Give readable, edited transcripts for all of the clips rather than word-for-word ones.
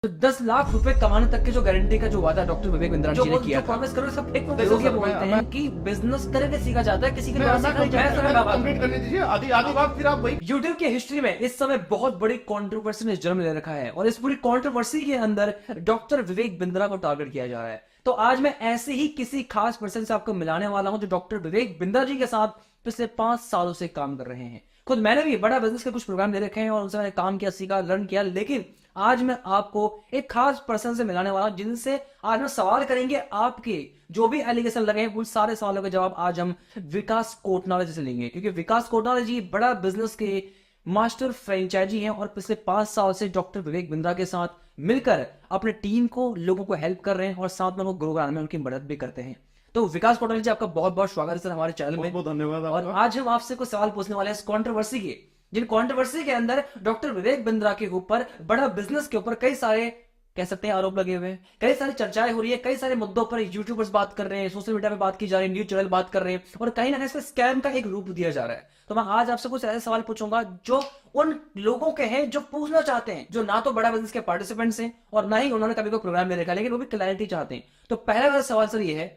तो 10 लाख रुपए कमाने तक के जो गारंटी का जो वादा डॉक्टर विवेक बिंद्रा जी ने किया था, प्रॉमिस करो सब एक लोग ये बोलते हैं कि बिजनेस करके सीखा जाता है, किसी के पास कंप्लीट करने दीजिए। आधी बात फिर आप वही यूट्यूब की हिस्ट्री में इस समय बहुत बड़ी कंट्रोवर्सी ने जन्म ले रखा है और इस पूरी कंट्रोवर्सी के अंदर डॉक्टर विवेक बिंद्रा को टारगेट किया जा रहा है। तो आज मैं ऐसे ही किसी खास पर्सन से आपको मिलाने वाला हूं जो डॉक्टर विवेक बिंद्रा जी के साथ पिछले 5 सालों से काम कर रहे हैं। खुद मैंने भी बड़ा बिजनेस के कुछ प्रोग्राम ले रखे हैं और उनसे मैंने काम किया, सीखा, लर्न किया, लेकिन आज मैं आपको एक खास पर्सन से मिलाने वाला हूं जिनसे आज हम सवाल करेंगे। आपके जो भी एलिगेशन लगे हैं उन सारे सवालों के जवाब आज हम विकास कोटनाले जी से लेंगे, क्योंकि विकास कोटनाले जी बड़ा बिजनेस के मास्टर फ्रेंचाइजी हैं और पिछले 5 साल से डॉक्टर विवेक बिंद्रा के साथ मिलकर अपने टीम को, लोगों को हेल्प कर रहे हैं और साथ में उनको ग्रो कराने में उनकी मदद भी करते हैं। तो विकास कोटनाले जी, आपका बहुत बहुत स्वागत है सर हमारे चैनल में। बहुत धन्यवाद। और आज हम आपसे कुछ सवाल पूछने वाले हैं इस कंट्रोवर्सी के, जिन कंट्रोवर्सी के अंदर डॉक्टर विवेक बिंद्रा के ऊपर, बड़ा बिजनेस के ऊपर कई सारे कह सकते हैं आरोप लगे हुए हैं, कई सारी चर्चाएं हो रही है, कई सारे मुद्दों पर यूट्यूबर्स बात कर रहे हैं, सोशल मीडिया पे बात की जा रही है, न्यूज चैनल बात कर रहे हैं और कहीं ना कहीं इसमें स्कैम का एक रूप दिया जा रहा है। तो मैं आज आपसे कुछ ऐसे सवाल पूछूंगा जो उन लोगों के हैं जो पूछना चाहते हैं, जो ना तो बड़ा बिजनेस के पार्टिसिपेंट्स हैं और ना ही उन्होंने कभी कोई प्रोग्राम ले रखा है, लेकिन वो भी क्लैरिटी चाहते हैं। तो पहला मेरा सवाल सर ये है,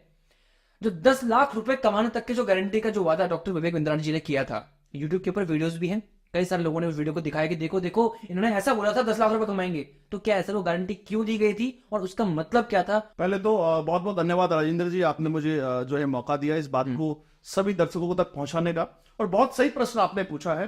जो 10 लाख रुपए कमाने तक के जो गारंटी का जो वादा डॉक्टर विवेक बिंद्रा जी ने किया था, यूट्यूब के ऊपर वीडियोस भी हैं, कई सारे लोगों ने उस वीडियो को दिखाया कि देखो देखो इन्होंने ऐसा बोला था 10 लाख रुपए कमाएंगे। तो क्या ऐसा वो गारंटी क्यों दी गई थी और उसका मतलब क्या था? पहले तो बहुत बहुत धन्यवाद राजेंद्र जी, आपने मुझे जो है मौका दिया इस बात को सभी दर्शकों तक पहुंचाने का। और बहुत सही प्रश्न आपने पूछा है।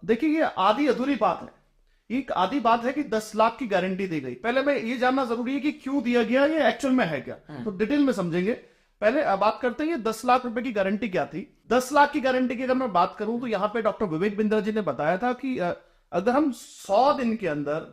देखिए, ये आधी अधूरी बात है। एक आधी बात है कि 10 लाख की गारंटी दी गई। पहले मैं ये जानना जरूरी है कि क्यों दिया गया, ये एक्चुअल में है क्या, तो डिटेल में समझेंगे। पहले बात करते हैं ये 10 लाख रुपए की गारंटी क्या थी। 10 लाख की गारंटी की अगर मैं बात करूं तो यहाँ पे डॉक्टर विवेक बिंद्रा जी ने बताया था कि अगर हम 100 दिन के अंदर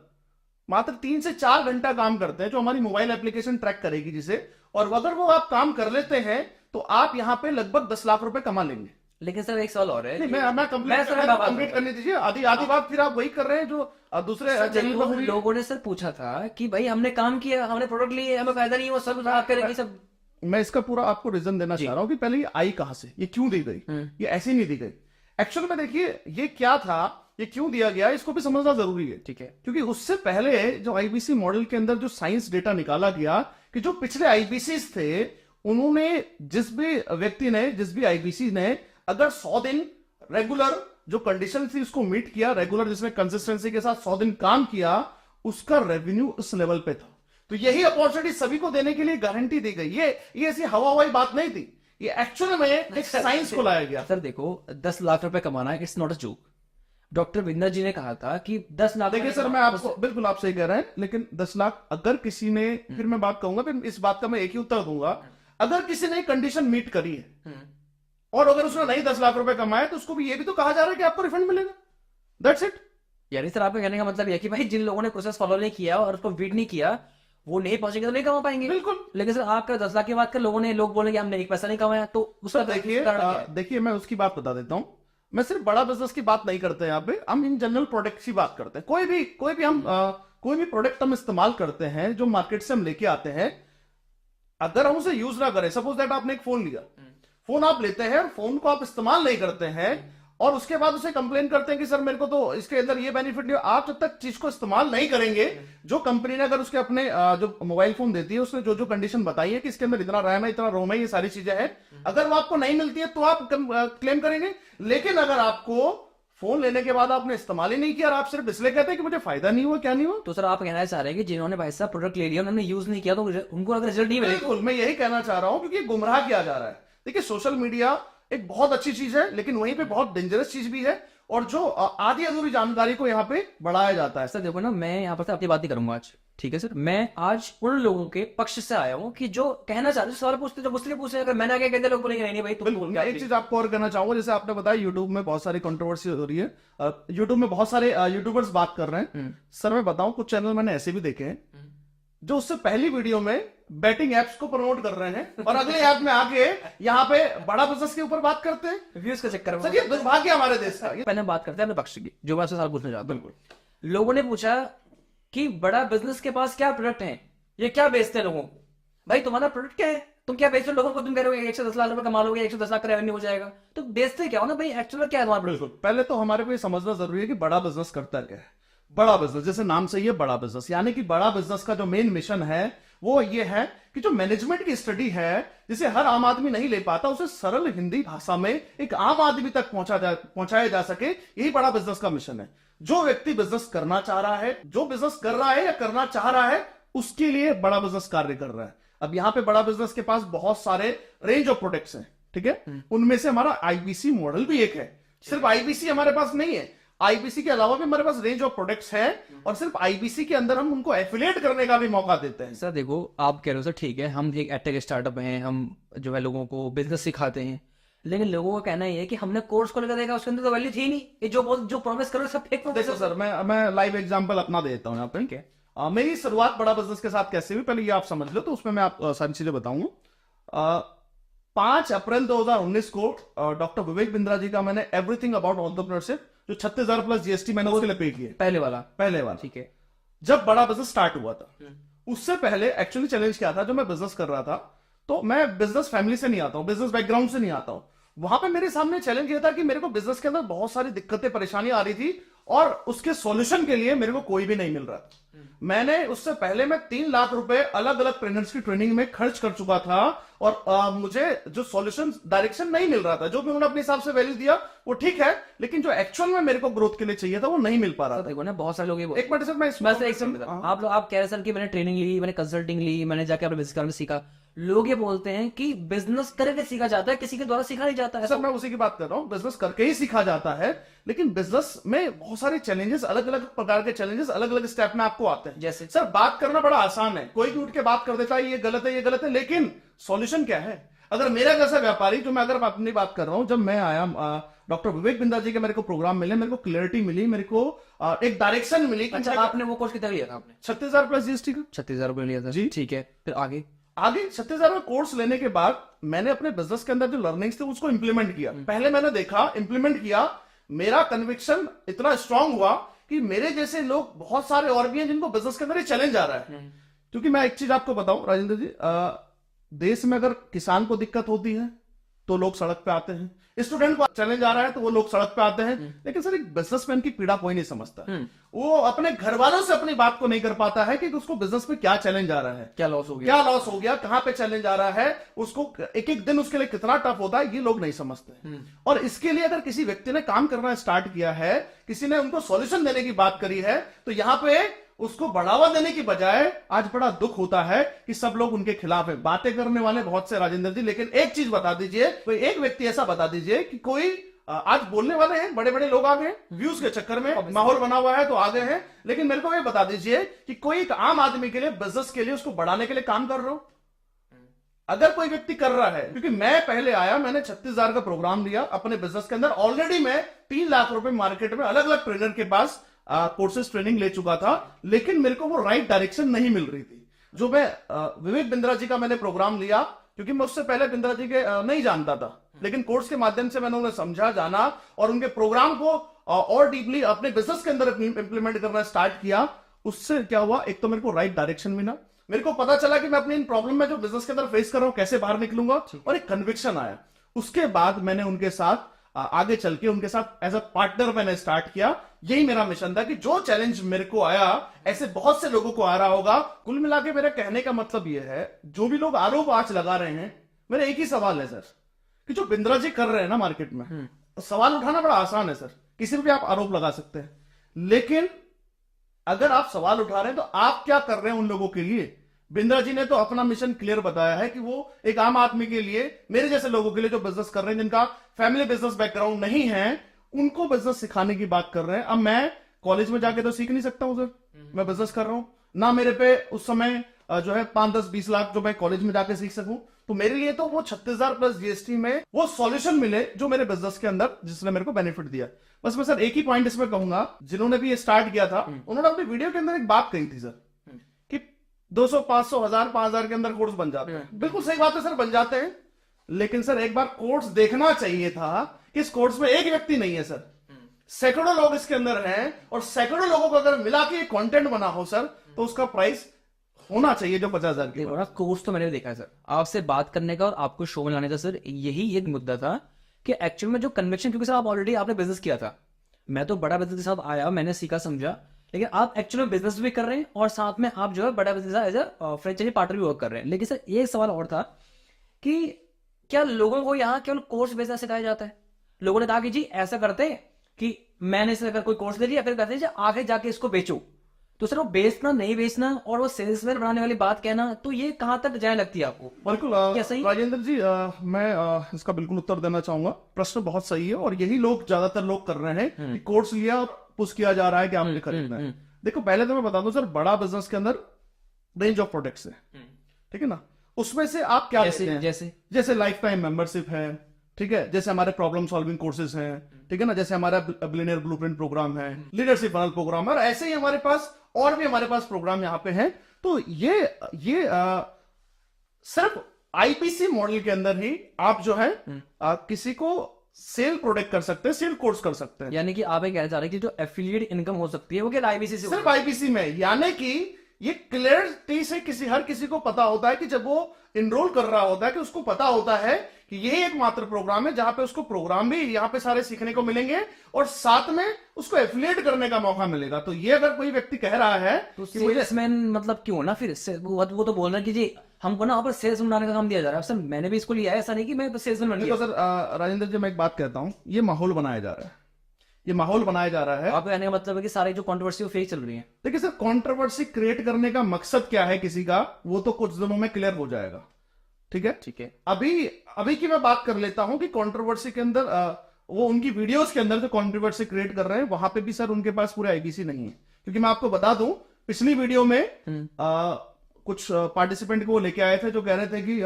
मात्र 3 से 4 घंटा काम करते हैं, जो हमारी मोबाइल एप्लीकेशन ट्रैक करेगी जिसे, और अगर वो आप काम कर लेते हैं तो आप यहाँ पे लगभग 10 लाख रुपए कमा लेंगे। लेकिन सर एक सवाल और है, नहीं, मैं कंप्लीट करने दीजिए। आधी बात फिर आप वही कर रहे हैं जो दूसरे चैनल पर हुई। लोगों ने सर पूछा था कि भाई हमने काम किया, हमने प्रोडक्ट लिए, हमें फायदा नहीं हुआ, सब आप करेंगे सब। मैं इसका पूरा आपको रीजन देना चाह रहा हूं कि पहले ये आई कहां से, ये क्यों दी गई। ये ऐसे नहीं दी गई। एक्चुअल में देखिए ये क्या था, ये क्यों दिया गया, इसको भी समझना जरूरी है। ठीक है, क्योंकि उससे पहले जो आईबीसी मॉडल के अंदर जो साइंस डेटा निकाला गया कि जो पिछले आईबीसी थे, उन्होंने जिस भी व्यक्ति ने, जिस भी आईबीसी ने अगर 100 दिन रेगुलर जो कंडीशन थी उसको मीट किया, रेगुलर जिसमें कंसिस्टेंसी के साथ 100 दिन काम किया, उसका रेवेन्यू उस लेवल पे था। तो यही अपॉर्चुनिटी सभी को देने के लिए गारंटी दी गई। ये ऐसी हवाई बात नहीं थी, ये एक्चुअल में एक साइंस को लाया गया। सर देखो, 10 लाख रुपए कमाना है, it's not a joke. Doctor Bindra ji ने कहा था कि 10 लाख। देखिए सर, मैं आपको बिल्कुल आप सही कह रहे हैं, लेकिन 10 लाख अगर किसी ने, फिर मैं बात कहूंगा, फिर इस बात का मैं एक ही उत्तर दूंगा, अगर किसी ने कंडीशन मीट करी है और अगर उसने नहीं 10 लाख रुपए कमाए तो उसको भी ये भी तो कहा जा रहा है कि आपको रिफंड मिलेगा। That's it. यानी सर आपका कहने का मतलब यह कि भाई जिन लोगों ने प्रोसेस फॉलो नहीं किया और उसको बीट नहीं किया, वो नहीं पहुंचेंगे तो नहीं कमा पाएंगे। बिल्कुल। लेकिन सर आपका 10 लाख की बात कर, लोग बोलेंगे हमने एक पैसा नहीं कमाया, तो उसका देखिए मैं उसकी बात बता देता हूं। मैं सिर्फ बड़ा बिजनेस की बात नहीं करते यहाँ पे, हम इन जनरल प्रोडक्ट की बात करते हैं। कोई भी प्रोडक्ट हम इस्तेमाल करते हैं जो मार्केट से हम लेके आते हैं, अगर हम उसे यूज ना करें, सपोज दैट आपने एक फोन लिया, फोन आप लेते हैं और फोन को आप इस्तेमाल नहीं करते हैं और उसके बाद उसे कंप्लेन करते हैं कि सर मेरे को तो इसके अंदर ये बेनिफिट नहीं। आप जब तक चीज को इस्तेमाल नहीं करेंगे, जो कंपनी ने अगर उसके अपने जो मोबाइल फोन देती है उसने जो कंडीशन बताई है कि इसके अंदर इतना रैम है, इतना रोम है, ये सारी चीजें हैं, अगर वो आपको नहीं मिलती है तो आप क्लेम करेंगे। लेकिन अगर आपको फोन लेने के बाद आपने इस्तेमाल ही नहीं किया और आप सिर्फ इसलिए कहते हैं कि मुझे फायदा नहीं हुआ, क्या नहीं हुआ, तो सर आप कहना चाह रहे हैं कि जिन्होंने भाई साहब प्रोडक्ट ले लिया, उन्होंने यूज नहीं किया तो उनको अगर रिजल्ट नहीं मिलेगा। बिल्कुल, मैं यही कहना चाह रहा हूं, क्योंकि गुमराह किया जा रहा है। देखिए, सोशल मीडिया एक बहुत अच्छी चीज है, लेकिन वहीं पे बहुत डेंजरस चीज भी है, और जो आधी अधूरी जानकारी को यहाँ पे बढ़ाया जाता है। सर देखो ना, मैं यहाँ पर से अपनी बात नहीं करूंगा आज, ठीक है सर। मैं आज उन लोगों के पक्ष से आया हूँ कि जो कहना चाहते हैं, सवाल पूछते, जो मुझसे पूछे, अगर मैंने आगे कहते लोग बोलेंगे नहीं भाई तुम। बिल्कुल, मैं एक चीज आपको और कहना चाहूंगा, जैसे आपने बताया यूट्यूब में बहुत सारी कंट्रोवर्सी हो रही है, यूट्यूब में बहुत सारे यूट्यूबर्स बात कर रहे हैं। सर मैं बताऊं, कुछ चैनल मैंने ऐसे भी देखे हैं जो उससे पहली वीडियो में बैटिंग एप्स को प्रमोट कर रहे हैं और अगले ऐप में आके यहाँ पे बड़ा बिजनेस के ऊपर बात करते हैं, व्यूज के चक्कर में। सर ये दुर्भाग्य हमारे देश का। पहले बात करते हैं अपने पक्ष की, जो मैं आपसे सवाल पूछना चाहता हूँ। बिल्कुल, लोगों ने पूछा कि बड़ा बिजनेस के पास क्या प्रोडक्ट है, ये क्या बेचते हैं लोगों को। भाई तुम्हारा प्रोडक्ट क्या है, तुम क्या बेचते हो लोगों को? तुम कह रहे हो 110 लाख रुपए कमा लोगे, 110 लाख का रेवेन्यू हो जाएगा, तो बेचते क्या हो ना भाई, एक्चुअल क्या है तुम्हारा? बिल्कुल, पहले तो हमारे को ये समझना जरूरी है कि बड़ा बिजनेस करता क्या है। बड़ा बिजनेस, जैसे नाम से ही है बड़ा बिजनेस, यानी कि बड़ा बिजनेस का जो मेन मिशन है वो ये है कि जो मैनेजमेंट की स्टडी है जिसे हर आम आदमी नहीं ले पाता, उसे सरल हिंदी भाषा में एक आम आदमी तक पहुंचाया जा सके, यही बड़ा बिजनेस का मिशन है। जो व्यक्ति बिजनेस करना चाह रहा है, जो बिजनेस कर रहा है या करना चाह रहा है, उसके लिए बड़ा बिजनेस कार्य कर रहा है। अब यहां पे बड़ा बिजनेस के पास बहुत सारे रेंज ऑफ प्रोडक्ट्स हैं, ठीक है। उनमें से हमारा आईबीसी मॉडल भी एक है। सिर्फ आईबीसी हमारे पास नहीं है, आईबीसी के अलावा भी हमारे पास रेंज ऑफ प्रोडक्ट्स हैं, और सिर्फ आईबीसी के अंदर हम उनको एफिलिएट करने का भी मौका देते हैं। सर देखो, आप कह रहे हो सर ठीक है, हम एक एडटेक स्टार्टअप हैं, हम जो है लोगों को बिजनेस सिखाते हैं, लेकिन लोगों का कहना ये है कि हमने कोर्स को लेकर देखा, उसके अंदर तो वैल्यू थी नहीं, ये जो प्रॉमिस करो सब फेक। देखो सर, मैं लाइव एग्जांपल अपना देता हूं यहाँ पे। ठीक है। मेरी शुरुआत बड़ा बिजनेस के साथ कैसे हुई, पहले ये आप समझ लो, तो उसमें मैं आप सारी चीजें बताऊंगा। 5 अप्रैल 2019 को डॉक्टर विवेक बिंद्रा जी का मैंने एवरीथिंग अबाउट एंटरप्रेन्योरशिप, जो 36,000 प्लस जीएसटी मैंने उसके लिए पे किए, पहले वाला। ठीक है। जब बड़ा बिजनेस स्टार्ट हुआ था, उससे पहले एक्चुअली चैलेंज क्या था, जो मैं बिजनेस कर रहा था, तो मैं बिजनेस फैमिली से नहीं आता हूं, बिजनेस बैकग्राउंड से नहीं आता हूं। वहां पे मेरे सामने चैलेंज ये था कि मेरे को बिजनेस के अंदर बहुत सारी दिक्कतें परेशानियां आ रही थी, और उसके सॉल्यूशन के लिए मेरे को कोई भी नहीं मिल रहा था। मैंने उससे पहले मैं 3 लाख रुपए अलग अलग ट्रेनर्स की ट्रेनिंग में खर्च कर चुका था, और मुझे जो सॉल्यूशन डायरेक्शन नहीं मिल रहा था। जो भी उन्होंने अपने हिसाब से वैल्यू दिया वो ठीक है, लेकिन जो एक्चुअल में मेरे को ग्रोथ के लिए चाहिए था वो नहीं मिल पा रहा था। देखो ना, बहुत सारे लोग ये एक मिनट सर, मैं आप कह रहे सर कि मैंने ट्रेनिंग ली, मैंने कंसल्टिंग ली, मैंने जाके अपने बिजनेस करने सीखा। लोग ये बोलते हैं कि बिजनेस करके सीखा जाता है, किसी के द्वारा सीखा नहीं जाता है। सर मैं उसी की बात कर रहा हूं, बिजनेस करके ही सीखा जाता है, लेकिन बिजनेस में बहुत सारे चैलेंजेस, अलग अलग प्रकार के चैलेंजेस अलग अलग स्टेप में आपको आते हैं। जैसे सर बात करना बड़ा आसान है, कोई भी उठ के बात कर देता है ये गलत है ये गलत है, लेकिन सॉल्यूशन क्या है। अगर मेरा जैसा व्यापारी, जो मैं अगर अपनी बात कर रहा हूं, जब मैं आया डॉक्टर विवेक बिंद्रा जी के मेरे को प्रोग्राम मिले, मेरे को क्लैरिटी मिली, मेरे को एक डायरेक्शन मिली। अच्छा, आपने वो कोर्स कितना लिया था? आपने 36,000 प्लस जीएसटी का 36,000 रुपये लिया था जी। ठीक है, फिर आगे 36,000 का कोर्स लेने के बाद मैंने अपने बिजनेस के अंदर जो लर्निंग्स थे उसको इंप्लीमेंट किया। पहले मैंने देखा, इंप्लीमेंट किया, मेरा कन्विक्शन इतना स्ट्रांग हुआ कि मेरे जैसे लोग बहुत सारे और भी हैं जिनको बिजनेस के अंदर चैलेंज आ रहा है। क्योंकि मैं एक चीज आपको बताऊं राजेंद्र जी, देश में अगर किसान को दिक्कत होती है तो लोग सड़क पे आते हैं, स्टूडेंट को चैलेंज आ रहा है तो वो लोग सड़क पे आते हैं, लेकिन सर एक बिजनेसमैन की पीड़ा कोई नहीं समझता। वो अपने घर वालों से अपनी बात को नहीं कर पाता है कि उसको बिजनेस में क्या चैलेंज आ रहा है, क्या लॉस हो गया, कहां पे चैलेंज आ रहा है, उसको एक एक दिन उसके लिए कितना टफ होता है, ये लोग नहीं समझते। और इसके लिए अगर किसी व्यक्ति ने काम करना स्टार्ट किया है, किसी ने उनको सॉल्यूशन देने की बात करी है, तो यहां पे उसको बढ़ावा देने की बजाय आज बड़ा दुख होता है कि सब लोग उनके खिलाफ है। बातें करने वाले बहुत से राजेंद्र जी, लेकिन एक चीज बता दीजिए, कोई एक व्यक्ति ऐसा बता दीजिए कि कोई आज बोलने वाले हैं, बड़े बड़े लोग आ गए व्यूज के चक्कर में, माहौल बना हुआ है तो आ गए हैं, लेकिन मेरे को ये बता दीजिए कि कोई एक आम आदमी के लिए, बिजनेस के लिए, उसको बढ़ाने के लिए काम कर रहे हो? अगर कोई व्यक्ति कर रहा है, क्योंकि मैं पहले आया, मैंने 36,000 का प्रोग्राम लिया अपने बिजनेस के अंदर, ऑलरेडी मैं 3 लाख रुपए मार्केट में अलग अलग ट्रेनर के पास कोर्सेज ट्रेनिंग ले चुका था, लेकिन मेरे को वो राइट डायरेक्शन नहीं मिल रही थी। जो मैं विवेक बिंद्रा जी का मैंने प्रोग्राम लिया, क्योंकि मैं उससे पहले बिंद्रा जी के नहीं जानता था, लेकिन कोर्स के माध्यम से मैंने उन्हें समझा, जाना, और उनके प्रोग्राम को और डीपली अपने बिजनेस के अंदर इंप्लीमेंट करना स्टार्ट किया। उससे क्या हुआ, एक तो मेरे को राइट डायरेक्शन मिला, मेरे को पता चला कि मैं अपनी इन प्रॉब्लम में जो बिजनेस के अंदर फेस कर रहा हूं कैसे बाहर निकलूंगा, और एक कन्विक्शन आया। उसके बाद मैंने उनके साथ आगे चल के उनके साथ एज अ पार्टनर मैंने स्टार्ट किया। यही मेरा मिशन था कि जो चैलेंज मेरे को आया, ऐसे बहुत से लोगों को आ रहा होगा। कुल मिला के मेरा कहने का मतलब यह है, जो भी लोग आरोप आज लगा रहे हैं, मेरा एक ही सवाल है सर, कि जो बिंद्रा जी कर रहे हैं ना मार्केट में, सवाल उठाना बड़ा आसान है सर, किसी भी आप आरोप लगा सकते हैं, लेकिन अगर आप सवाल उठा रहे हैं तो आप क्या कर रहे हैं उन लोगों के लिए? बिंद्रा जी ने तो अपना मिशन क्लियर बताया है कि वो एक आम आदमी के लिए, मेरे जैसे लोगों के लिए जो बिजनेस कर रहे हैं, जिनका फैमिली बिजनेस बैकग्राउंड नहीं है, उनको बिजनेस सिखाने की बात कर रहे हैं। अब मैं कॉलेज में जाके तो सीख नहीं सकता हूं सर, मैं बिजनेस कर रहा हूं ना, मेरे पे उस समय जो है 5, 10, 20 लाख जो मैं कॉलेज में जाके सीख सकूं। तो मेरे लिए तो वो 36,000 प्लस जीएसटी में वो सॉल्यूशन मिले जो मेरे बिजनेस के अंदर, जिसने मेरे को बेनिफिट दिया। बस मैं सर एक ही पॉइंट इसमें कहूंगा, जिन्होंने भी ये स्टार्ट किया था, उन्होंने अपनी वीडियो के अंदर एक बात कही थी सर, कि 200, 500, 1000, 5000 के अंदर कोर्स बन जाते हैं। बिल्कुल सही बात है सर, बन जाते हैं, लेकिन सर एक बार कोर्स देखना चाहिए था कि इस कोर्स में एक व्यक्ति नहीं है सर, सैकड़ों लोग इसके अंदर हैं, और सैकड़ों लोगों को अगर मिला के कंटेंट बना हो सर, तो उसका प्राइस होना चाहिए जो 50,000 की। कोर्स तो मैंने देखा है सर, आपसे बात करने का और आपको शो में लाने का सर, यही एक मुद्दा था कि एक्चुअल में जो कन्विक्शन, क्योंकि सर आप ऑलरेडी आपने बिजनेस किया था, मैं तो बड़ा बिजनेस के साथ आया, मैंने सीखा समझा, लेकिन आप एक्चुअली में बिजनेस भी कर रहे हैं और साथ में आप जो है बड़ा business as a franchise partner भी वर्क कर रहे हैं। लेकिन सर एक सवाल और था कि क्या लोगों को यहाँ केवल कोर्स बेचना सिखाया जाता है? लोगों ने कहा कि जी ऐसा करते हैं कि मैंने इसे अगर कोई कोर्स ले लिया फिर कहते हैं जी आगे जाके इसको बेचो। तो सर वो बेचना नहीं बेचना और वो सेल्समैन बनाने वाली बात कहना, तो ये कहाँ तक जाए लगती है आपको? बिल्कुल क्या सही? राजेंद्र जी, मैं इसका बिल्कुल उत्तर देना चाहूंगा। प्रश्न बहुत सही है और यही लोग ज्यादातर लोग कर रहे हैं कि कोर्स लिया, पुश किया जा रहा है कि आपने खरीदना है। देखो पहले तो मैं बता दूं सर, बड़ा बिजनेस के अंदर रेंज ऑफ प्रोडक्ट्स है, ठीक है ना। उसमें से आप क्या लेते हैं? जैसे लाइफ टाइम मेंबरशिप है, ठीक है, जैसे हमारे प्रॉब्लम सॉल्विंग कोर्सेज हैं, ठीक है ना, जैसे हमारा बिलियनियर ब्लूप्रिंट प्रोग्राम है, लीडरशिप फनल प्रोग्राम है, और ऐसे ही हमारे पास और भी हमारे पास प्रोग्राम यहाँ पे हैं। तो ये सिर्फ आईपीसी मॉडल के अंदर ही आप जो है किसी को सेल प्रोडक्ट कर सकते हैं, सेल कोर्स कर सकते हैं। यानी कि आप ये कहना चाह रहे हैं कि जो एफिलिएट इनकम हो सकती है वो क्या आईबीसी से? सिर्फ आईपीसी में, यानी कि ये क्लियरिटी से हर किसी को पता होता है कि जब वो इनरोल कर रहा होता है कि उसको पता होता है कि यही एकमात्र प्रोग्राम है जहां पे उसको प्रोग्राम भी यहाँ पे सारे सीखने को मिलेंगे और साथ में उसको एफिलिएट करने का मौका मिलेगा। तो ये अगर कोई व्यक्ति कह रहा है तो सेल्समैन मतलब क्यों ना फिर वो तो बोल रहे हैं कि जी हमको ना पर सेल्स बनाने का काम दिया जा रहा है। सर मैंने भी इसको लिया है, ऐसा नहीं कि मैं तो सेल्समैन बन गया। सर राजेंद्र जी, मैं एक बात कहता हूँ, ये माहौल बनाया जा रहा है, ये माहौल बनाया जा रहा है। आपका कहने का मतलब है कि सारी जो कंट्रोवर्सी वो फेक चल रही है? देखिए सर, कंट्रोवर्सी क्रिएट करने का मकसद क्या है किसी का, वो तो कुछ दिनों में क्लियर हो जाएगा, ठीक है। ठीक है, अभी की मैं बात कर लेता हूं कि कंट्रोवर्सी के अंदर वो उनकी वीडियोस के अंदर जो कंट्रोवर्सी क्रिएट कर रहे हैं वहां पे भी सर उनके पास पूरे आईबीसी नहीं है। क्योंकि मैं आपको बता दूं, पिछली वीडियो में कुछ पार्टिसिपेंट को लेके आए थे जो कह रहे थे कि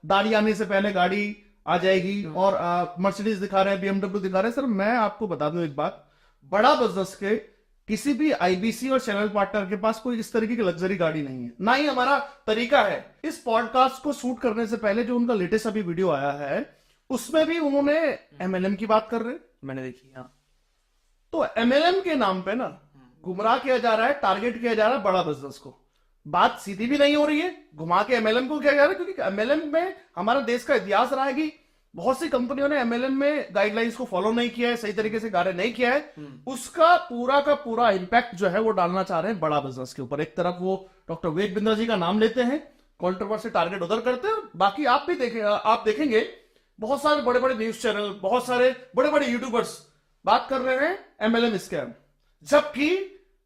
दाढ़ी आने से पहले गाड़ी आ जाएगी और मर्सिडीज दिखा रहे हैं, बीएमडब्ल्यू दिखा रहे हैं। सर मैं आपको बता दूं एक बात, बड़ा बिजनेस के किसी भी आईबीसी और चैनल पार्टनर के पास कोई इस तरीके की लग्जरी गाड़ी नहीं है, ना ही हमारा तरीका है। इस पॉडकास्ट को शूट करने से पहले जो उनका लेटेस्ट अभी वीडियो आया है उसमें भी उन्होंने एमएलएम की बात कर रहे, मैंने देखी। हाँ, तो एमएलएम के नाम पे ना गुमराह किया जा रहा है, टारगेट किया जा रहा है बड़ा बिजनेस को। बात सीधी भी नहीं हो रही है, घुमा के एमएलएम को किया जा रहा है, क्योंकि एमएलएम में हमारा देश का इतिहास रहा है कि बहुत सी कंपनियों ने एमएलएम में गाइडलाइंस को फॉलो नहीं किया है, सही तरीके से कार्य नहीं किया है। उसका पूरा का पूरा इंपैक्ट जो है वो डालना चाह रहे हैं बड़ा बिजनेस के ऊपर। एक तरफ वो डॉक्टर विवेक बिंद्रा जी का नाम लेते हैं, कंट्रोवर्सी टारगेट उधर करते हैं, बाकी आप देखेंगे बहुत सारे बड़े बड़े न्यूज चैनल, बहुत सारे बड़े बड़े यूट्यूबर्स बात कर रहे हैं एमएलएम स्कैम, जबकि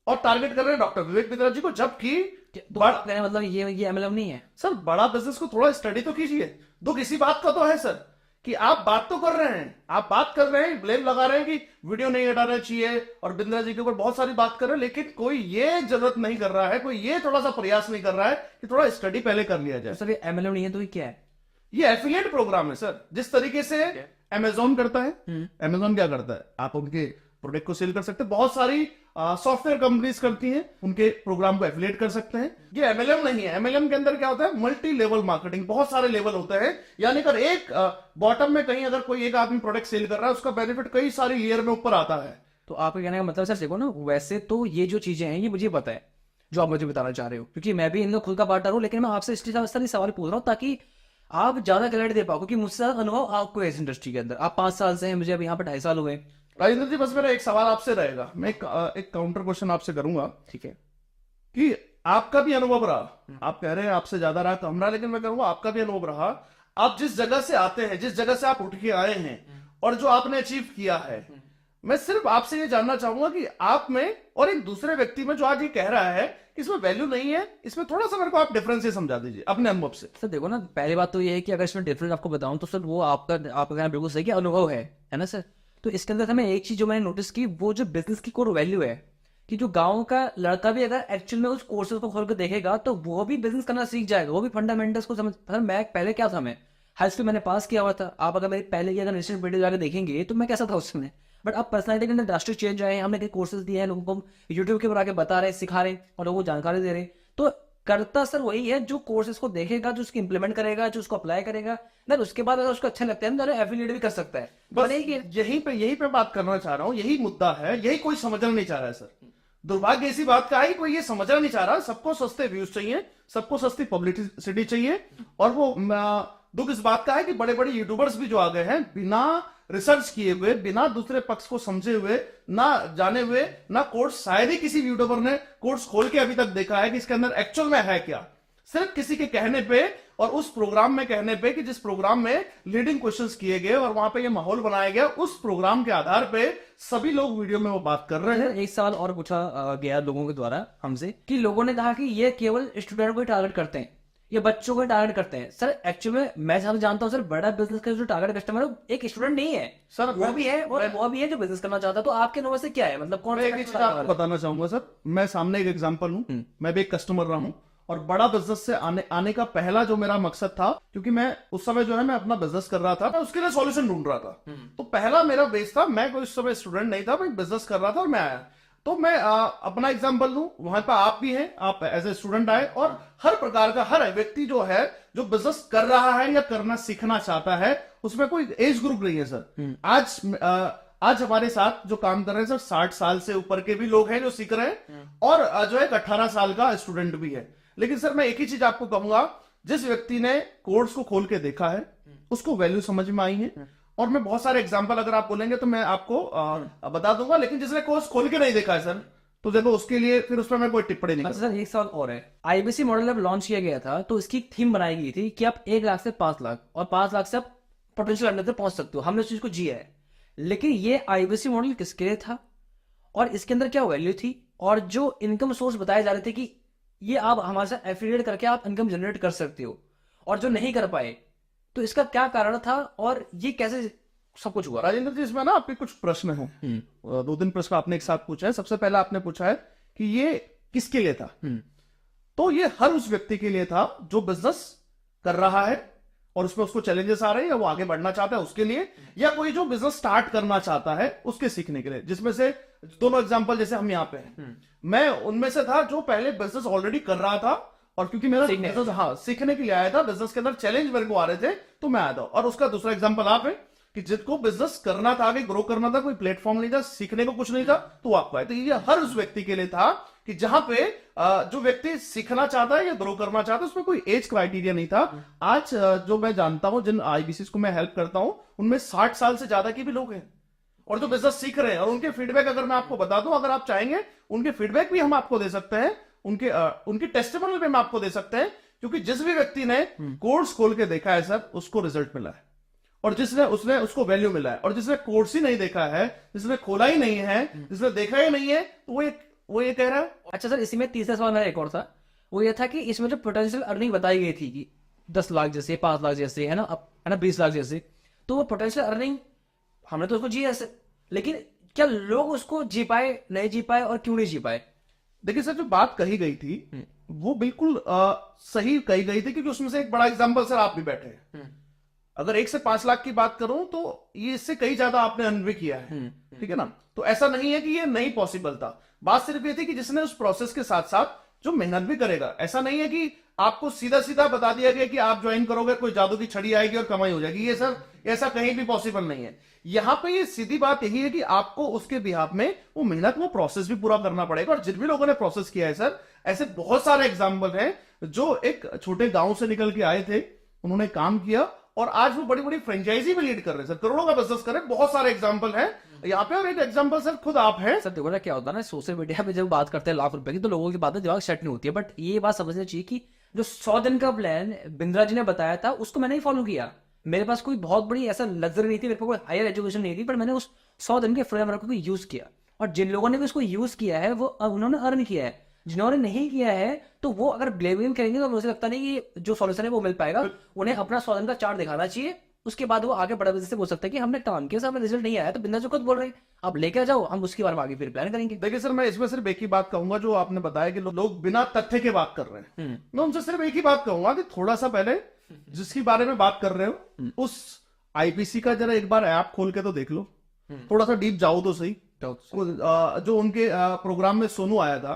और टारगेट कर रहे हैं डॉक्टर विवेक बिंद्रा जी को, जबकि मतलब ये एमएलएम नहीं है। सर बड़ा बिजनेस को थोड़ा स्टडी तो कीजिए। दुख इसी बात का तो है सर कि आप बात तो कर रहे हैं, आप बात कर रहे हैं, ब्लेम लगा रहे हैं कि वीडियो नहीं हटाना चाहिए और बिंद्रा जी के ऊपर बहुत सारी बात कर रहे हैं, लेकिन कोई ये जरूरत नहीं कर रहा है, कोई ये थोड़ा सा प्रयास नहीं कर रहा है कि थोड़ा स्टडी पहले कर लिया जाए। सर ये एमएलएम नहीं है तो ये क्या है? ये एफिलिएट प्रोग्राम है सर। जिस तरीके से अमेजोन करता है, अमेजोन क्या करता है, आप उनके प्रोडक्ट को सेल कर सकते हैं। बहुत सारी सॉफ्टवेयर कंपनीज करती हैं, उनके प्रोग्राम को एफिलिएट कर सकते हैं। ये एमएलएम नहीं है। एमएलएम के अंदर क्या होता है, मल्टी लेवल मार्केटिंग, बहुत सारे लेवल होते हैं। यानी अगर एक बॉटम में कहीं अगर कोई एक आदमी प्रोडक्ट सेल कर रहा है, उसका बेनिफिट कई सारी लेयर में ऊपर आता है। तो आपके कहने का मतलब सर देखो ना, वैसे तो ये जो चीजें हैं ये मुझे पता है जो आप मुझे बताना चाह रहे हो, क्योंकि मैं भी इनका खुद का पार्टनर हूं, लेकिन मैं आपसे इस सारी सवाल पूछ रहा हूँ ताकि आप ज्यादा क्लैरिटी दे पाओ, क्योंकि मुझसे अनुभव आपको है इस इंडस्ट्री के अंदर। आप 5 साल से हैं, मुझे अब यहाँ पे 2.5 साल हुए। राजेंद्र जी, बस मेरा एक सवाल आपसे रहेगा, मैं एक काउंटर क्वेश्चन आपसे करूंगा, ठीक है, कि आपका भी अनुभव रहा, आप कह रहे हैं आपसे ज्यादा रहा कम रहा, लेकिन मैं कहूंगा आपका भी अनुभव रहा। आप जिस जगह से आते हैं, जिस जगह से आप उठ के आए हैं और जो आपने अचीव किया है, मैं सिर्फ आपसे ये जानना चाहूंगा कि आप में और एक दूसरे व्यक्ति में जो आज ये कह रहा है कि इसमें वैल्यू नहीं है, इसमें थोड़ा सा मेरे को आप डिफरेंस समझा दीजिए अपने अनुभव से। सर देखो ना, पहली बात तो ये है कि अगर इसमें डिफरेंस आपको बताऊं तो सर वो आपका कहना बिल्कुल सही कि अनुभव है ना सर। तो इसके अंदर हमें एक चीज जो मैंने नोटिस की, वो जो बिजनेस की कोर वैल्यू है कि जो गांव का लड़का भी अगर एक्चुअल में उस कोर्सेज को खोल कर देखेगा तो वो भी बिजनेस करना सीख जाएगा, वो भी फंडामेंटल्स को समझ। सर मैं पहले क्या था, मैं हाई स्कूल मैंने पास किया हुआ था। आप अगर मेरी पहले की अगर रिसेंट वीडियो जाकर देखेंगे तो मैं कैसा था उसमें, बट अब पर्सनैलिटी के अंदर ड्रास्टिक चेंज आए हैं। हमने कई कोर्सेज दिए हैं, लोगों को यूट्यूब के ऊपर आके बता रहे हैं, सिखा रहे हैं और लोगों को जानकारी दे रहे हैं। तो करता सर वही है जो कोर्सेज को देखेगा, जो उसको इंप्लीमेंट करेगा, जो उसको अप्लाई करेगा, देन उसके बाद अगर उसको अच्छा लगता है तो एफिलिएट भी कर सकता है। बस यही पे बात करना चाह रहा हूँ, यही मुद्दा है, यही कोई समझना नहीं चाह रहा है सर। दुर्भाग्य इसी बात का है कि कोई ये समझना नहीं चाह रहा। सबको सस्ते व्यूज चाहिए, सबको सस्ती पब्लिसिटी चाहिए, और वो दुख इस बात का है कि बड़े बड़े यूट्यूबर्स भी जो आ गए हैं बिना रिसर्च किए हुए, बिना दूसरे पक्ष को समझे हुए, ना जाने हुए, ना कोर्स, शायद ही किसी यूट्यूबर ने कोर्स खोल के अभी तक देखा है कि इसके अंदर एक्चुअल में है क्या। सिर्फ किसी के कहने पे और उस प्रोग्राम में कहने पे कि जिस प्रोग्राम में लीडिंग क्वेश्चंस किए गए और वहां पे ये माहौल बनाया गया, उस प्रोग्राम के आधार पे सभी लोग वीडियो में वो बात कर रहे हैं। एक सवाल और पूछा गया लोगों के द्वारा हमसे कि लोगों ने कहा कि ये केवल स्टूडेंट को टारगेट करते हैं, ये बच्चों को टारगेट करते हैं। सर एक्चुअली में मैं जहां जानता हूं सर, बड़ा बिजनेस का जो टारगेट कस्टमर है एक स्टूडेंट नहीं है सर, वो भी है और वो भी है जो बिजनेस करना चाहता है। तो आपके नजर से क्या है, मतलब कौन मैं एक चीज आपको बताना चाहूंगा सर, मैं सामने एक एग्जांपल हूं, मैं भी एक कस्टमर रहा हूं और बड़ा बिजनेस से आने का पहला जो मेरा मकसद था, क्योंकि मैं उस समय जो है मैं अपना बिजनेस कर रहा था, मैं उसके लिए सॉल्यूशन ढूंढ रहा था। तो पहला मेरा बेस था, मैं कोई उस समय स्टूडेंट नहीं था, मैं बिजनेस कर रहा था और मैं आया। तो मैं अपना एग्जांपल दूं, वहां पर आप भी हैं, आप एज ए स्टूडेंट आए और हर प्रकार का हर व्यक्ति जो है जो बिजनेस कर रहा है या करना सीखना चाहता है, उसमें कोई एज ग्रुप नहीं है सर। आज हमारे साथ जो काम कर रहे हैं सर, 60 साल से ऊपर के भी लोग हैं जो सीख रहे हैं और जो है 18 साल का स्टूडेंट भी है। लेकिन सर मैं एक ही चीज आपको कहूंगा, जिस व्यक्ति ने कोर्स को खोल के देखा है उसको वैल्यू समझ में आई है। और मैं बहुत सारे एग्जांपल अगर आप बोलेंगे तो मैं आपको बता दूंगा, लेकिन जिसने कोर्स खोल के नहीं देखा है सर, तो देखो उसके लिए फिर उसमें मैं कोई टिप्पणी नहीं। सर एक सवाल और है, आईबीसी मॉडल जब लॉन्च किया गया था तो इसकी थीम बनाई गई थी कि आप 1 लाख से 5 लाख और 5 लाख से आप पोटेंशियल अर्नर तक पहुंच सकते हो। हमने उस चीज को जिया है, लेकिन ये आईबीसी मॉडल किसके लिए था और इसके अंदर क्या वैल्यू थी, और जो इनकम सोर्स बताए जा रहे थे कि ये आप हमारे साथ एफिलिएट करके आप इनकम जनरेट कर सकते हो, और जो नहीं कर पाए तो इसका क्या कारण था और ये कैसे सब कुछ हुआ। राजेंद्र जी, इसमें ना आपके कुछ प्रश्न हैं, 2-3 प्रश्न आपने एक साथ पूछा है। सबसे पहला आपने पूछा है कि ये किसके लिए था, तो ये हर उस व्यक्ति के लिए था जो बिजनेस कर रहा है और उसमें उसको चैलेंजेस आ रहे हैं या वो आगे बढ़ना चाहता है उसके लिए, या कोई जो बिजनेस स्टार्ट करना चाहता है उसके सीखने के लिए। जिसमें से दोनों एग्जांपल जैसे हम यहाँ पे हैं, मैं उनमें से था जो पहले बिजनेस ऑलरेडी कर रहा था और क्योंकि मेरा बिजनेस सीखने के लिए आया था, बिजनेस के अंदर चैलेंज मेरे को आ रहे थे तो मैं आया था। और उसका दूसरा एग्जाम्पल आप है कि जिसको बिजनेस करना था, आगे ग्रो करना था, कोई प्लेटफॉर्म नहीं था, सीखने को कुछ नहीं था, तो आपको आया। तो ये हर उस व्यक्ति के लिए था कि जहां पे जो व्यक्ति सीखना चाहता है या ग्रो करना चाहता है, उसमें कोई एज क्राइटेरिया नहीं था। आज जो मैं जानता हूं, जिन आईबीसी को मैं हेल्प करता हूं, उनमें 60 साल से ज्यादा के भी लोग हैं और जो बिजनेस सीख रहे हैं। और उनके फीडबैक अगर मैं आपको बता दूं, अगर आप चाहेंगे उनके फीडबैक भी हम आपको दे सकते हैं, उनकी टेस्टिमोनियल भी हम आपको दे सकते हैं, क्योंकि जिस भी व्यक्ति ने कोर्स खोल के देखा है सर, उसको रिजल्ट मिला है, और जिसने उसको वैल्यू मिला है। और जिसने कोर्स ही नहीं देखा है, जिसने खोला ही नहीं है, जिसने देखा ही नहीं है, तो वो ये कह रहा है। अच्छा सर, इसी में तीसरा सवाल मेरा एक और था, वो ये था कि इसमें जो पोटेंशियल अर्निंग बताई गई थी कि 10 लाख जैसे, 5 लाख जैसे, है ना 20 लाख जैसे, तो वो पोटेंशियल अर्निंग हमने तो उसको जी ऐसे, लेकिन क्या लोग उसको जी पाए, नहीं जी पाए, और क्यों नहीं जी पाए। देखिए सर, जो बात कही गई थी वो बिल्कुल सही कही गई थी, क्योंकि उसमें से एक बड़ा एग्जाम्पल सर आप भी बैठे हैं। अगर 1 से 5 लाख की बात करूं तो ये इससे कई ज्यादा आपने अर्न भी किया है, ठीक है ना। तो ऐसा नहीं है कि ये नहीं पॉसिबल था, बात सिर्फ ये थी कि जिसने उस प्रोसेस के साथ साथ जो मेहनत भी करेगा। ऐसा नहीं है कि आपको सीधा सीधा बता दिया गया कि आप ज्वाइन करोगे, कोई जादू की छड़ी आएगी और कमाई हो जाएगी। ये सर ऐसा कहीं भी पॉसिबल नहीं है। यहां पे ये सीधी बात यही है कि आपको उसके बिहाफ में वो मेहनत, वो प्रोसेस भी पूरा करना पड़ेगा। और जिन भी लोगों ने प्रोसेस किया है सर, ऐसे बहुत सारे एग्जाम्पल हैं जो एक छोटे गांव से निकल के आए थे, उन्होंने काम किया और आज वो बड़ी बड़ी फ्रेंचाइजी में लीड कर रहे हैं सर, करोड़ों का बिजनेस कर रहे हैं। बहुत सारे एग्जांपल हैं यहाँ पे, और एक एग्जांपल सर खुद आप हैं। सर देखो ना, क्या होता है ना, सोशल मीडिया पे जब बात करते हैं लाख रुपए की, तो लोगों की बातें दिमाग सेट नहीं होती है। बट ये बात समझनी चाहिए कि जो 100 दिन का प्लान बिंद्रा जी ने बताया था, उसको मैंने ही फॉलो किया। मेरे पास कोई बहुत बड़ी ऐसा लग्जरी नहीं थी, मेरे को कोई हायर एजुकेशन नहीं थी, पर मैंने उस 100 दिन के फ्रेमवर्क को यूज किया। और जिन लोगों ने भी उसको यूज किया है वो उन्होंने अर्न किया है, जिन्होंने नहीं किया है तो वो अगर ब्लेम करेंगे तो मुझे लगता नहीं कि जो सॉल्यूशन है वो मिल पाएगा। उन्हें अपना 100 दिन का चार्ट दिखाना चाहिए, उसके बाद वो आगे बड़ा बिजनेस से बोल सकते हैं कि हमने काम किया, हमें रिजल्ट नहीं आया, तो बिंदा जो खुद बोल रहे हैं आप लेकर जाओ, हम उसके बारे में आगे फिर प्लान करेंगे। देखिए सर, मैं इसमें सिर्फ एक ही बात कहूंगा, जो आपने बताया कि लोग बिना तथ्य के बात कर रहे हैं, मैं उनसे सिर्फ एक ही बात कहूंगा कि थोड़ा सा पहले जिसके बारे में बात कर रहे हो उस आईपीसी का जरा एक बार ऐप खोल के तो देख लो, थोड़ा सा डीप जाओ तो सही। जो उनके प्रोग्राम में सोनू आया था,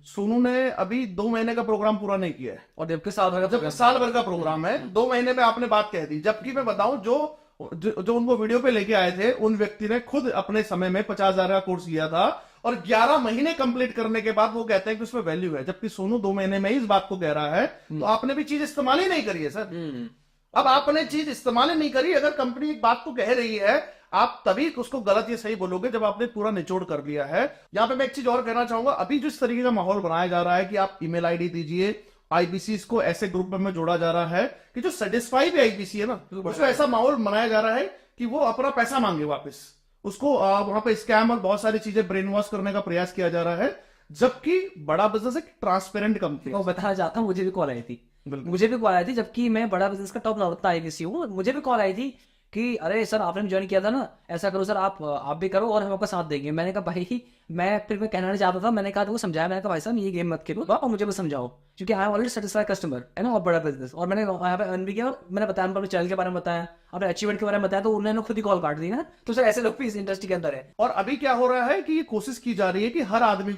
सोनू ने अभी 2 महीने का प्रोग्राम पूरा नहीं किया है, और जबकि साल भर का प्रोग्राम है, 2 महीने में आपने बात कह दी। जबकि मैं बताऊं, जो उनको वीडियो पे लेके आए थे, उन व्यक्ति ने खुद अपने समय में 50,000 का कोर्स किया था और 11 महीने कंप्लीट करने के बाद वो कहते हैं कि उसमें वैल्यू है। जबकि सोनू 2 महीने में ही इस बात को कह रहा है, तो आपने भी चीज इस्तेमाल ही नहीं करी है सर। अब आपने चीज इस्तेमाल ही नहीं करी। अगर कंपनी एक बात को कह रही है, आप तभी उसको गलत या सही बोलोगे जब आपने पूरा निचोड़ कर लिया है। यहाँ पे मैं एक चीज और कहना चाहूंगा, अभी जिस तरीके का माहौल बनाया जा रहा है कि आप ईमेल आईडी दीजिए, आईबीसी को ऐसे ग्रुप में जोड़ा जा रहा है कि जो सेटिस्फाई भी आईबीसी है ना, उसको ऐसा माहौल बनाया जा रहा है कि वो अपना पैसा मांगे वापस, उसको वहां पे स्कैम और बहुत सारी चीजें ब्रेन वॉश करने का प्रयास किया जा रहा है, जबकि बड़ा बिजनेस एक ट्रांसपेरेंट कंपनी। वो बताना चाहता हूँ, मुझे भी कॉल आई थी, जबकि मैं बड़ा बिजनेस का टॉप रखता आईबीसी हूँ, मुझे भी कॉल आई थी कि अरे सर आपने ज्वाइन किया था ना, ऐसा करो सर, आप भी करो और हम आपका साथ देंगे। मैंने कहा भाई मैं कहना नहीं चाहता था, मैंने कहा वो समझाया, मैंने कहा भाई साहब ये गेम मत खेलो और मुझे भी समझाओ, क्योंकि I am already satisfied customer है ना, और बड़ा बिजनेस, और मैंने यहाँ पे अर्न भी किया, और मैंने बताया उनको अपने चैनल के बारे में बताया, अपने अचीवमेंट के बारे में बताया, तो उन्होंने खुद ही कॉल काट दी ना। तो सर ऐसे लोग भी इस इंडस्ट्री के अंदर है। और अभी क्या हो रहा है कि ये कोशिश की जा रही है कि हर आदमी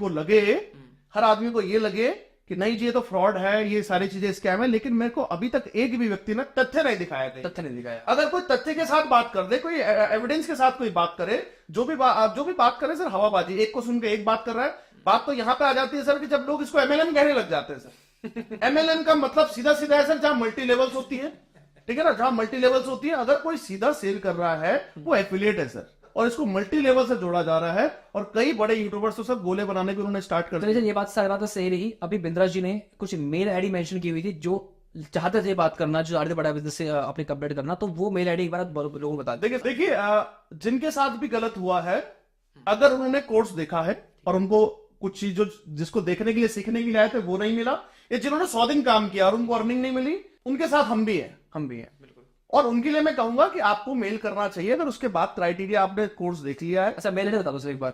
को ये लगे कि नहीं जी ये तो फ्रॉड है, ये सारी चीजें स्कैम है, लेकिन मेरे को अभी तक एक भी व्यक्ति ने तथ्य नहीं दिखाया गया। तथ्य नहीं दिखाया। अगर कोई तथ्य के साथ बात कर दे, कोई एविडेंस के साथ कोई बात करे, जो भी बात करे सर हवाबाजी, एक को सुन के एक बात कर रहा है। बात तो यहां पे आ जाती है सर कि जब लोग इसको एमएलएम कहने लग जाते हैं सर। एमएलएम का मतलब सीधा सीधा है सर, जहां मल्टी लेवल्स होती है, ठीक है ना, जहां मल्टी लेवल्स होती है, अगर कोई सीधा सेल कर रहा है वो एफिलिएट है सर, और इसको मल्टी लेवल से जोड़ा जा रहा है, और कई बड़े यूट्यूबर्स तो सब गोले बनाने के उन्होंने स्टार्ट कर दिया। ये बात सारी बात तो सही रही। अभी बिंद्रा जी ने कुछ मेल आईडी मेंशन की हुई थी, जो चाहते थे बात करना, जो चाहते थे बड़ा बिजनेस से अपने कंपेयर करना, तो वो मेल आईडी एक बार लोगों को बता दें। देखिए जिनके साथ भी गलत हुआ है, अगर उन्होंने कोर्स देखा है और उनको कुछ चीज जो जिसको देखने के लिए सीखने के लिए आए थे वो नहीं मिला, या जिन्होंने 100 दिन काम किया और उनको अर्निंग नहीं मिली, उनके साथ हम भी हैं। और उनके लिए मैं कहूंगा कि आपको मेल करना चाहिए अगर उसके बाद क्राइटेरिया आपने कोर्स देख लिया है। अच्छा मेल आईडी बता दो सर एक बार।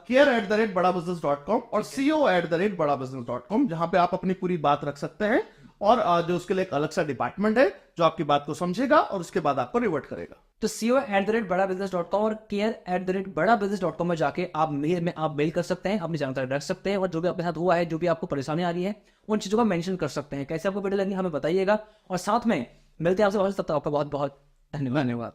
care@badabusiness.com और co@badabusiness.com, जहां पे आप अपनी पूरी बात रख सकते हैं, और जो उसके लिए एक अलग सा डिपार्टमेंट है जो आपकी बात को समझेगा और उसके बाद आपको रिवर्ट करेगा। तो co@badabusiness.com और care@badabusiness.com में जाके आप मेल कर सकते हैं, अपनी जानकारी रख सकते हैं, और जो भी आपके साथ हुआ है, जो भी आपको परेशानी आ रही है, उन चीजों का मेंशन कर सकते हैं। कैसे आपको वीडियो लगी हमें बताइएगा, और साथ में मिलते हैं आपसे, तब तक आपका बहुत बहुत धन्यवाद।